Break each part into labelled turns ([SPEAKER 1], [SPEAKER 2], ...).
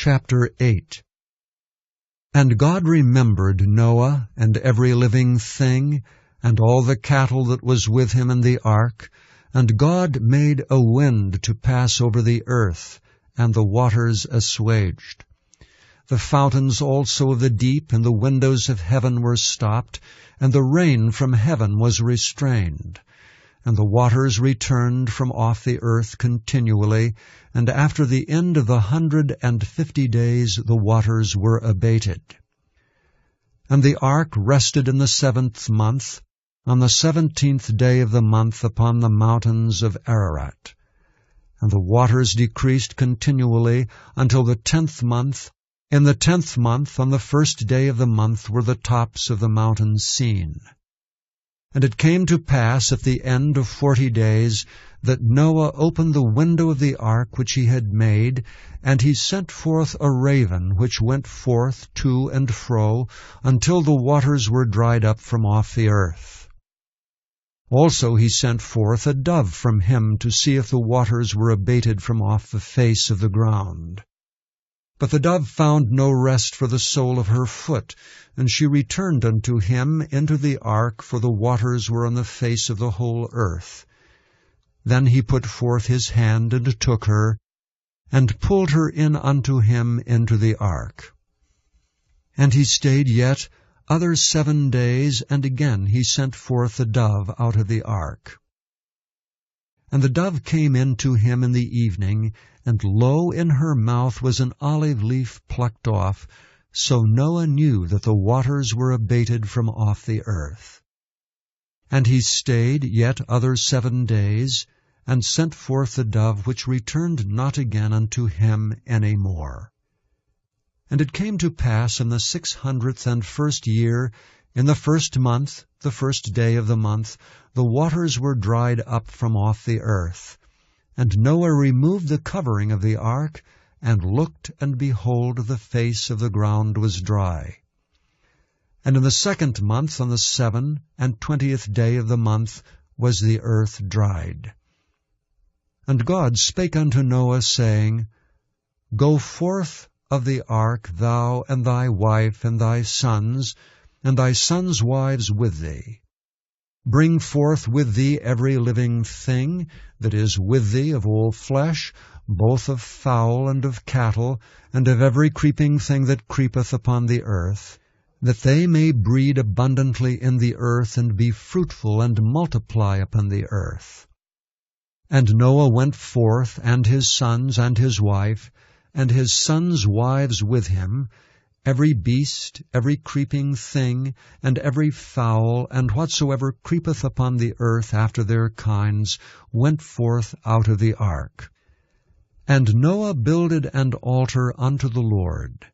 [SPEAKER 1] Chapter 8. And God remembered Noah and every living thing, and all the cattle that was with him in the ark. And God made a wind to pass over the earth, and the waters assuaged. The fountains also of the deep and the windows of heaven were stopped, and the rain from heaven was restrained. And the waters returned from off the earth continually, and after the end of 150 days the waters were abated. And the ark rested in the 7th month, on the 17th day of the month upon the mountains of Ararat. And the waters decreased continually until the 10th month. In the 10th month, on the 1st day of the month, were the tops of the mountains seen. And it came to pass at the end of 40 days that Noah opened the window of the ark which he had made, and he sent forth a raven which went forth to and fro until the waters were dried up from off the earth. Also he sent forth a dove from him to see if the waters were abated from off the face of the ground. But the dove found no rest for the sole of her foot, and she returned unto him into the ark, for the waters were on the face of the whole earth. Then he put forth his hand and took her, and pulled her in unto him into the ark. And he stayed yet other 7 days, and again he sent forth the dove out of the ark. And the dove came in to him in the evening, and lo, in her mouth was an olive leaf plucked off. So Noah knew that the waters were abated from off the earth. And he stayed yet other 7 days, and sent forth the dove, which returned not again unto him any more. And it came to pass in the 601st year, in the 1st month, the 1st day of the month, the waters were dried up from off the earth. And Noah removed the covering of the ark, and looked, and behold, the face of the ground was dry. And in the 2nd month, on the 27th day of the month, was the earth dried. And God spake unto Noah, saying, Go forth of the ark, thou and thy wife and thy sons wives with thee. Bring forth with thee every living thing that is with thee of all flesh, both of fowl and of cattle, and of every creeping thing that creepeth upon the earth, that they may breed abundantly in the earth, and be fruitful, and multiply upon the earth. And Noah went forth, and his sons and his wife, and his sons' wives with him, every beast, every creeping thing, and every fowl, and whatsoever creepeth upon the earth after their kinds, went forth out of the ark. And Noah builded an altar unto the Lord,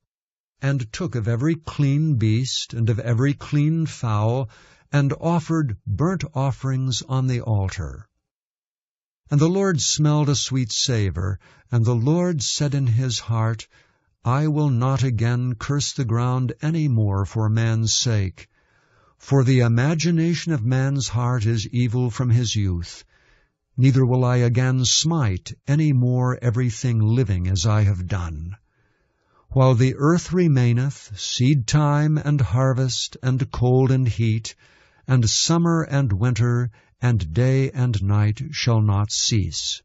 [SPEAKER 1] and took of every clean beast, and of every clean fowl, and offered burnt offerings on the altar. And the Lord smelled a sweet savour, and the Lord said in his heart, I will not again curse the ground any more for man's sake. For the imagination of man's heart is evil from his youth. Neither will I again smite any more everything living as I have done. While the earth remaineth, seed time and harvest, and cold and heat, and summer and winter, and day and night shall not cease.